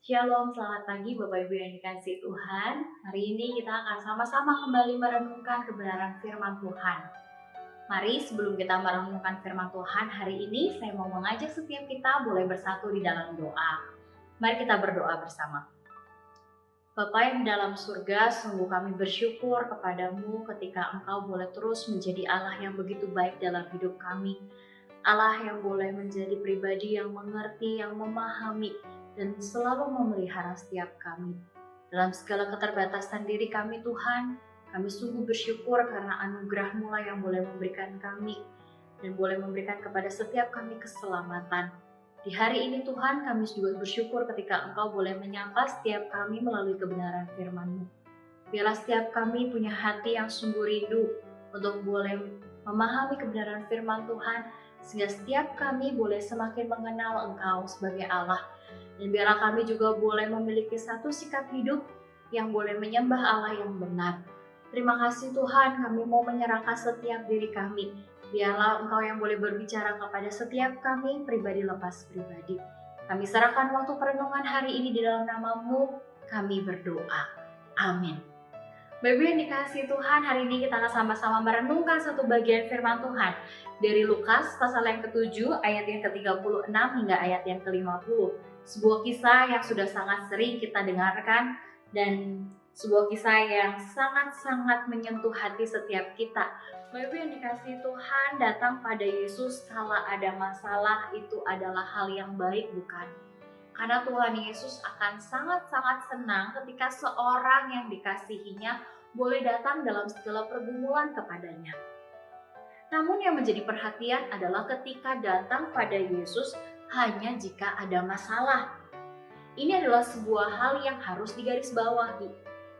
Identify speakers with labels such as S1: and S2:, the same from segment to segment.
S1: Shalom, selamat pagi Bapak Ibu yang dikasihi Tuhan. Hari ini kita akan sama-sama kembali merenungkan kebenaran firman Tuhan. Mari sebelum kita merenungkan firman Tuhan hari ini, saya mau mengajak setiap kita boleh bersatu di dalam doa. Mari kita berdoa bersama. Bapa yang di dalam surga, sungguh kami bersyukur kepadamu ketika Engkau boleh terus menjadi Allah yang begitu baik dalam hidup kami. Allah yang boleh menjadi pribadi yang mengerti, yang memahami, dan selalu memelihara setiap kami. Dalam segala keterbatasan diri kami Tuhan, kami sungguh bersyukur karena anugerah-Mu lah yang boleh memberikan kami, dan boleh memberikan kepada setiap kami keselamatan. Di hari ini Tuhan, kami juga bersyukur ketika Engkau boleh menyapa setiap kami melalui kebenaran firman-Mu. Biarlah setiap kami punya hati yang sungguh rindu untuk boleh memahami kebenaran firman Tuhan, sehingga setiap kami boleh semakin mengenal Engkau sebagai Allah. Dan biarlah kami juga boleh memiliki satu sikap hidup yang boleh menyembah Allah yang benar. Terima kasih Tuhan, kami mau menyerahkan setiap diri kami. Biarlah Engkau yang boleh berbicara kepada setiap kami, pribadi lepas pribadi. Kami serahkan waktu perenungan hari ini di dalam nama-Mu, kami berdoa. Amin. Bapak yang dikasihi Tuhan, hari ini kita akan sama-sama merenungkan satu bagian firman Tuhan dari Lukas pasal yang ke-7 ayat yang ke-36 hingga ayat yang ke-50. Sebuah kisah yang sudah sangat sering kita dengarkan dan sebuah kisah yang sangat-sangat menyentuh hati setiap kita. Bapak yang dikasihi Tuhan, datang pada Yesus kala ada masalah itu adalah hal yang baik, bukan? Karena Tuhan Yesus akan sangat-sangat senang ketika seorang yang dikasihinya boleh datang dalam segala pergumulan kepadanya. Namun yang menjadi perhatian adalah ketika datang pada Yesus hanya jika ada masalah. Ini adalah sebuah hal yang harus digarisbawahi.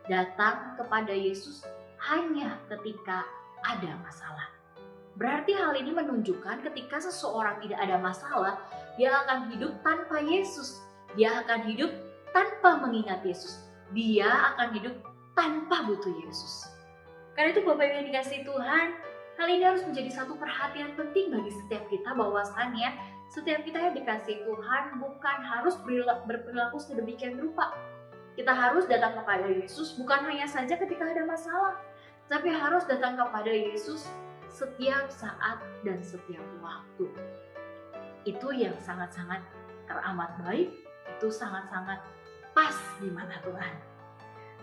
S1: Datang kepada Yesus hanya ketika ada masalah. Berarti hal ini menunjukkan ketika seseorang tidak ada masalah, dia akan hidup tanpa Yesus. Dia akan hidup tanpa mengingat Yesus. Dia akan hidup tanpa butuh Yesus. Karena itu Bapak Ibu yang dikasihi Tuhan, hal ini harus menjadi satu perhatian penting bagi setiap kita, bahwasannya setiap kita yang dikasihi Tuhan bukan harus berperilaku sedemikian rupa. Kita harus datang kepada Yesus bukan hanya saja ketika ada masalah, tapi harus datang kepada Yesus setiap saat dan setiap waktu. Itu yang sangat-sangat teramat baik, itu sangat-sangat pas di mana Tuhan.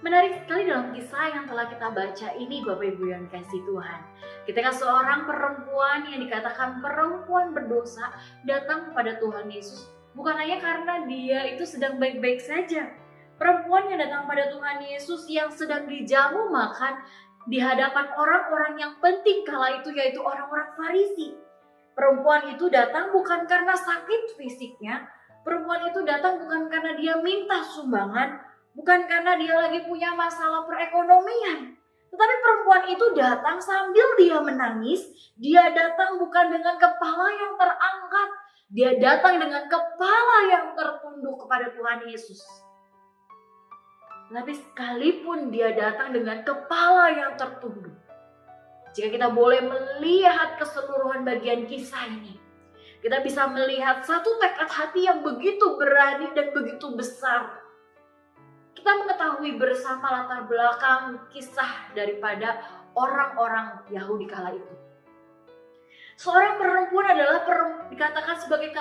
S1: Menarik sekali dalam kisah yang telah kita baca ini Bapak Ibu yang dikasihi Tuhan. Ketika seorang perempuan yang dikatakan perempuan berdosa datang kepada Tuhan Yesus, bukan hanya karena dia itu sedang baik-baik saja. Perempuan yang datang pada Tuhan Yesus yang sedang dijamu makan di hadapan orang-orang yang penting kala itu, yaitu orang-orang Farisi. Perempuan itu datang bukan karena sakit fisiknya, perempuan itu datang bukan karena dia minta sumbangan, bukan karena dia lagi punya masalah perekonomian. Tetapi perempuan itu datang sambil dia menangis, dia datang bukan dengan kepala yang terangkat, dia datang dengan kepala yang tertunduk kepada Tuhan Yesus. Tapi sekalipun dia datang dengan kepala yang tertunduk, jika kita boleh melihat keseluruhan bagian kisah ini, kita bisa melihat satu tekad hati yang begitu berani dan begitu besar. Kita mengetahui bersama latar belakang kisah daripada orang-orang Yahudi kala itu. Seorang perempuan adalah dikatakan sebagai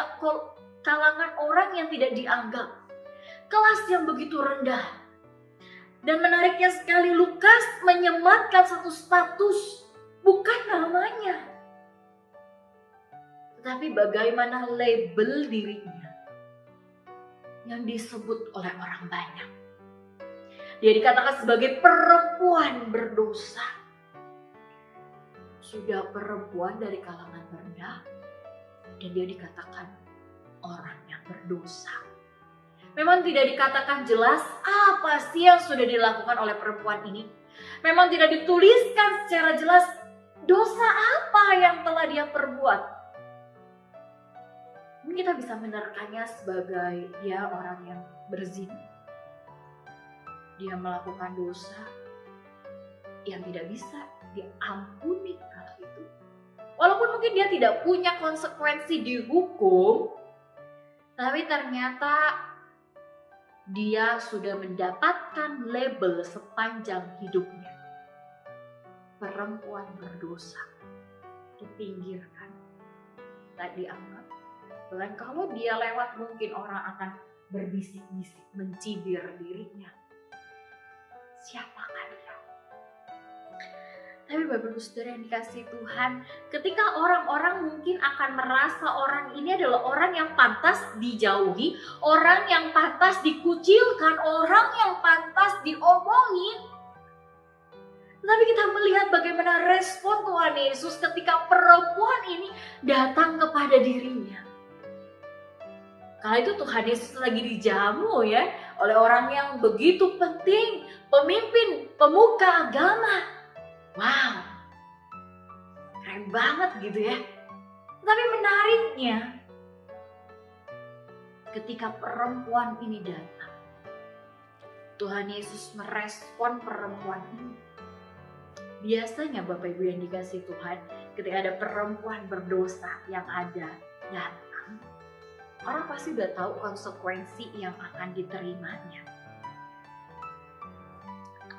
S1: kalangan orang yang tidak dianggap, kelas yang begitu rendah. Dan menariknya sekali, Lukas menyematkan satu status, bukan namanya, tetapi bagaimana label dirinya yang disebut oleh orang banyak. Dia dikatakan sebagai perempuan berdosa. Sudah perempuan dari kalangan rendah, dan dia dikatakan orang yang berdosa. Memang tidak dikatakan jelas apa sih yang sudah dilakukan oleh perempuan ini. Memang tidak dituliskan secara jelas dosa apa yang telah dia perbuat. Mungkin kita bisa menerkannya sebagai dia orang yang berzina. Dia melakukan dosa yang tidak bisa diampuni kala itu. Walaupun mungkin dia tidak punya konsekuensi dihukum, tapi ternyata dia sudah mendapatkan label sepanjang hidupnya. Perempuan berdosa, dipinggirkan, tak dianggap. Dan kalau dia lewat mungkin orang akan berbisik-bisik, mencibir dirinya. Siapakah dia? Tapi Bapak Ibu Saudara yang dikasihi Tuhan, ketika orang-orang mungkin akan merasa orang ini adalah orang yang pantas dijauhi, orang yang pantas dikucilkan, orang yang pantas diomongin. Tetapi kita melihat bagaimana respon Tuhan Yesus ketika perempuan ini datang kepada dirinya. Kala itu Tuhan Yesus lagi dijamu ya oleh orang yang begitu penting, pemimpin, pemuka agama. Wow, keren banget gitu ya. Tapi menariknya, ketika perempuan ini datang, Tuhan Yesus merespon perempuan ini. Biasanya Bapak Ibu yang dikasihi Tuhan, ketika ada perempuan berdosa yang ada datang, orang pasti udah tahu konsekuensi yang akan diterimanya.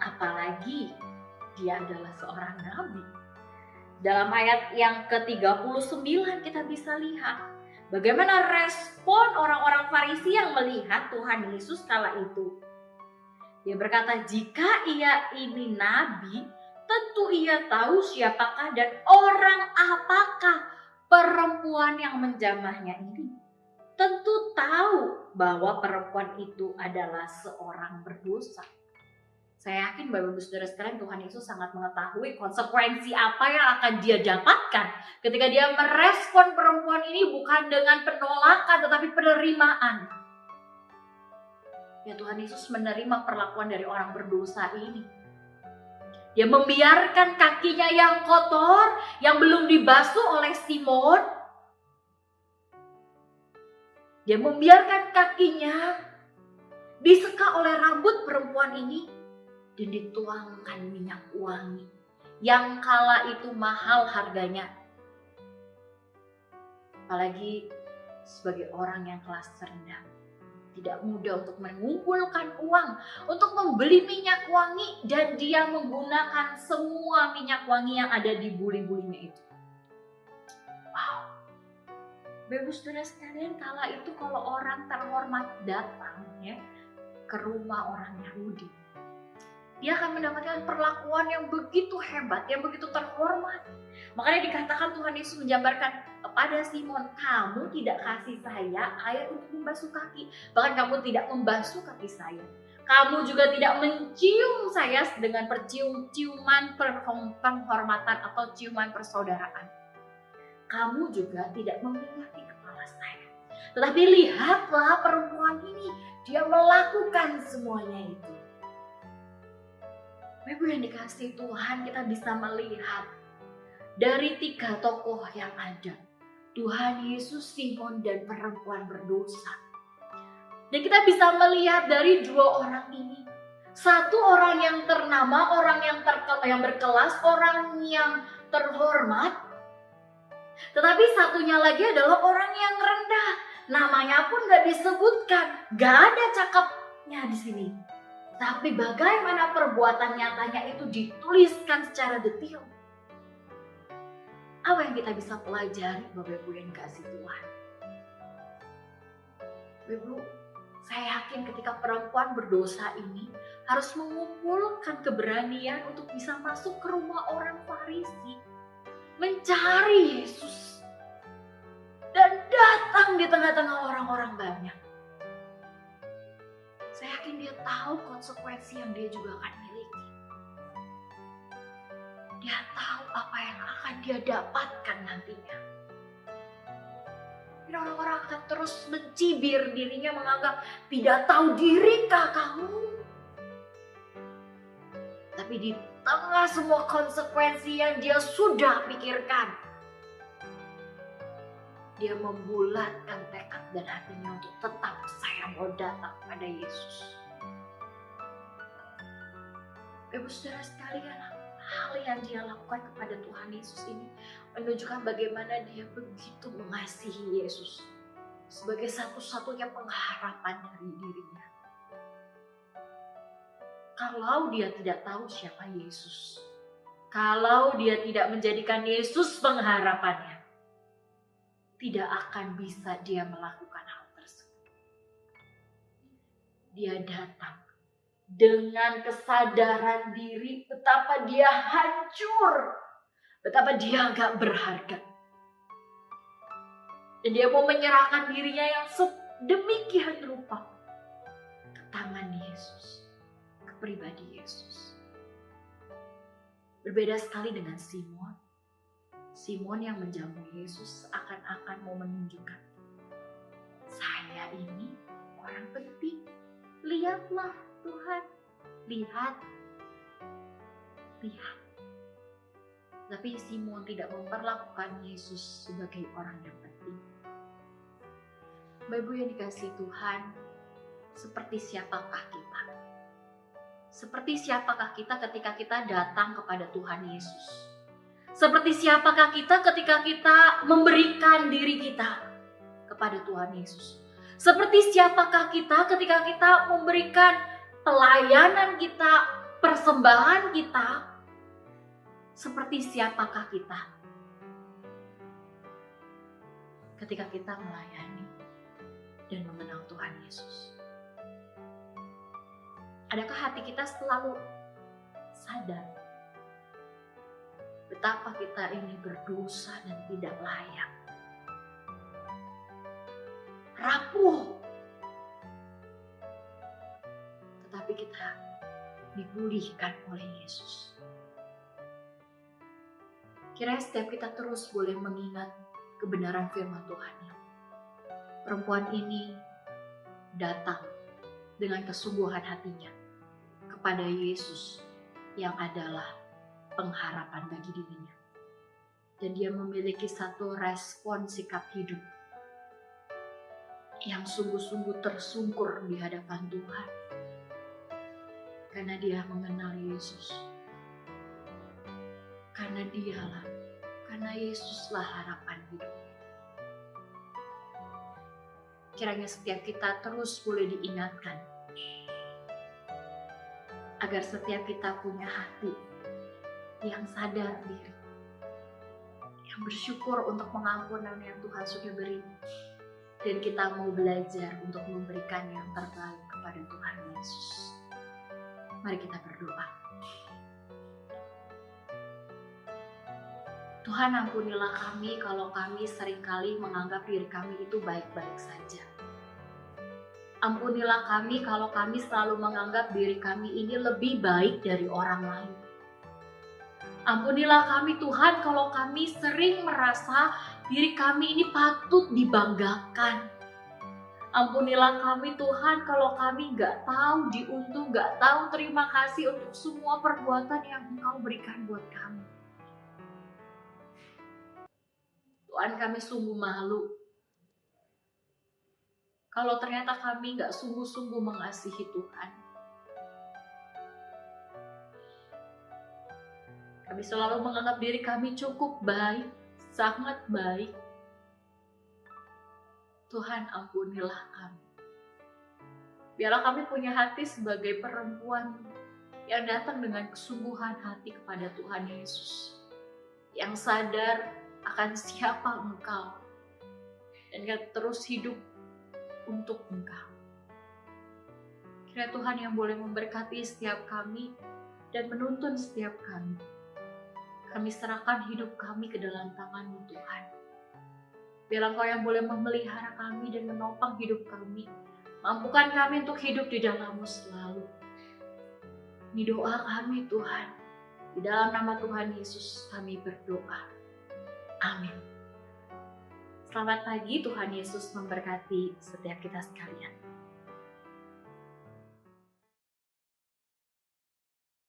S1: Apalagi dia adalah seorang nabi. Dalam ayat yang ke-39 kita bisa lihat bagaimana respon orang-orang Farisi yang melihat Tuhan Yesus kala itu. Dia berkata, jika ia ini nabi, tentu ia tahu siapakah dan orang apakah perempuan yang menjamahnya ini. Tentu tahu bahwa perempuan itu adalah seorang berdosa. Saya yakin Bapak Ibu Saudara sekalian, Tuhan Yesus sangat mengetahui konsekuensi apa yang akan dia dapatkan ketika dia merespon perempuan ini bukan dengan penolakan tetapi penerimaan. Ya, Tuhan Yesus menerima perlakuan dari orang berdosa ini. Dia membiarkan kakinya yang kotor, yang belum dibasuh oleh Simon. Dia membiarkan kakinya diseka oleh rambut perempuan ini dan dituangkan minyak wangi yang kala itu mahal harganya. Apalagi sebagai orang yang kelas rendah, tidak mudah untuk mengumpulkan uang untuk membeli minyak wangi, dan dia menggunakan semua minyak wangi yang ada di buli-bulinya itu. Wow. Bapak Saudara sekalian, kala itu kalau orang terhormat datang ya ke rumah orang Yahudi, dia akan mendapatkan perlakuan yang begitu hebat, yang begitu terhormat. Makanya dikatakan Tuhan Yesus menjabarkan kepada Simon, kamu tidak kasih saya air untuk membasuh kaki. Bahkan kamu tidak membasuh kaki saya. Kamu juga tidak mencium saya dengan ciuman penghormatan atau ciuman persaudaraan. Kamu juga tidak meminyaki kepala saya. Tetapi lihatlah perempuan ini, dia melakukan semuanya itu. Ibu yang dikasihi Tuhan, kita bisa melihat dari 3 tokoh yang ada, Tuhan Yesus, Simon, dan perempuan berdosa. Dan kita bisa melihat dari 2 orang ini, satu orang yang ternama, orang yang berkelas, orang yang terhormat, tetapi satunya lagi adalah orang yang rendah. Namanya pun gak disebutkan, gak ada cakapnya di sini. Tapi bagaimana perbuatan nyatanya itu dituliskan secara detail. Apa yang kita bisa pelajari Bapak Ibu yang dikasihi Tuhan? Bapak Ibu, saya yakin ketika perempuan berdosa ini harus mengumpulkan keberanian untuk bisa masuk ke rumah orang Farisi, mencari Yesus, dan datang di tengah-tengah orang-orang banyak. Saya yakin dia tahu konsekuensi yang dia juga akan miliki. Dia tahu apa yang akan dia dapatkan nantinya. Dan orang-orang akan terus mencibir dirinya, menganggap tidak tahu dirikah kamu. Tapi di tengah semua konsekuensi yang dia sudah pikirkan, dia membulatkan tekad dan hatinya untuk tetap saya mau datang pada Yesus. Ibu saudara sekalian, hal yang dia lakukan kepada Tuhan Yesus ini menunjukkan bagaimana dia begitu mengasihi Yesus sebagai satu-satunya pengharapan dari dirinya. kalau dia tidak tahu siapa Yesus. Kalau dia tidak menjadikan Yesus pengharapannya, tidak akan bisa dia melakukan hal tersebut. Dia datang dengan kesadaran diri betapa dia hancur, betapa dia gak berharga. Dan dia mau menyerahkan dirinya yang sedemikian rupa ke tangan Yesus, ke pribadi Yesus. Berbeda sekali dengan Simon. Simon yang menjamu Yesus akan mau menunjukkan, saya ini orang penting. Lihatlah Tuhan, lihat. Tapi Simon tidak memperlakukan Yesus sebagai orang yang penting. Bapak Ibu yang dikasihi Tuhan, seperti siapakah kita? Seperti siapakah kita ketika kita datang kepada Tuhan Yesus? Seperti siapakah kita ketika kita memberikan diri kita kepada Tuhan Yesus? Seperti siapakah kita ketika kita memberikan pelayanan kita, persembahan kita? Seperti siapakah kita ketika kita melayani dan mengenal Tuhan Yesus? Adakah hati kita selalu sadar betapa kita ini berdosa dan tidak layak, rapuh, tetapi kita dipulihkan oleh Yesus? Kiranya setiap kita terus boleh mengingat kebenaran firman Tuhan ini. Perempuan ini datang dengan kesungguhan hatinya kepada Yesus yang adalah pengharapan bagi dirinya. Dan dia memiliki satu respon sikap hidup yang sungguh-sungguh tersungkur di hadapan Tuhan. Karena dia mengenal Yesus. Karena Yesuslah harapan hidupnya. Kiranya setiap kita terus boleh diingatkan agar setiap kita punya hati yang sadar diri, yang bersyukur untuk pengampunan yang Tuhan sudah beri, dan kita mau belajar untuk memberikan yang terbaik kepada Tuhan Yesus. Mari kita berdoa. Tuhan, ampunilah kami kalau kami seringkali menganggap diri kami itu baik-baik saja. Ampunilah kami kalau kami selalu menganggap diri kami ini lebih baik dari orang lain. Ampunilah kami Tuhan kalau kami sering merasa diri kami ini patut dibanggakan. Ampunilah kami Tuhan kalau kami gak tahu diuntung, gak tahu terima kasih untuk semua perbuatan yang Engkau berikan buat kami. Tuhan, kami sungguh malu kalau ternyata kami gak sungguh-sungguh mengasihi Tuhan. Kami selalu menganggap diri kami cukup baik, sangat baik. Tuhan, ampunilah kami. Biarlah kami punya hati sebagai perempuan yang datang dengan kesungguhan hati kepada Tuhan Yesus. Yang sadar akan siapa Engkau. Dan yang terus hidup untuk Engkau. Kiranya Tuhan yang boleh memberkati setiap kami dan menuntun setiap kami. Kami serahkan hidup kami ke dalam tangan-Mu Tuhan. Biarlah Engkau yang boleh memelihara kami dan menopang hidup kami. Mampukan kami untuk hidup di dalam-Mu selalu. Ini doa kami Tuhan. Di dalam nama Tuhan Yesus kami berdoa. Amin. Selamat pagi, Tuhan Yesus memberkati setiap kita sekalian.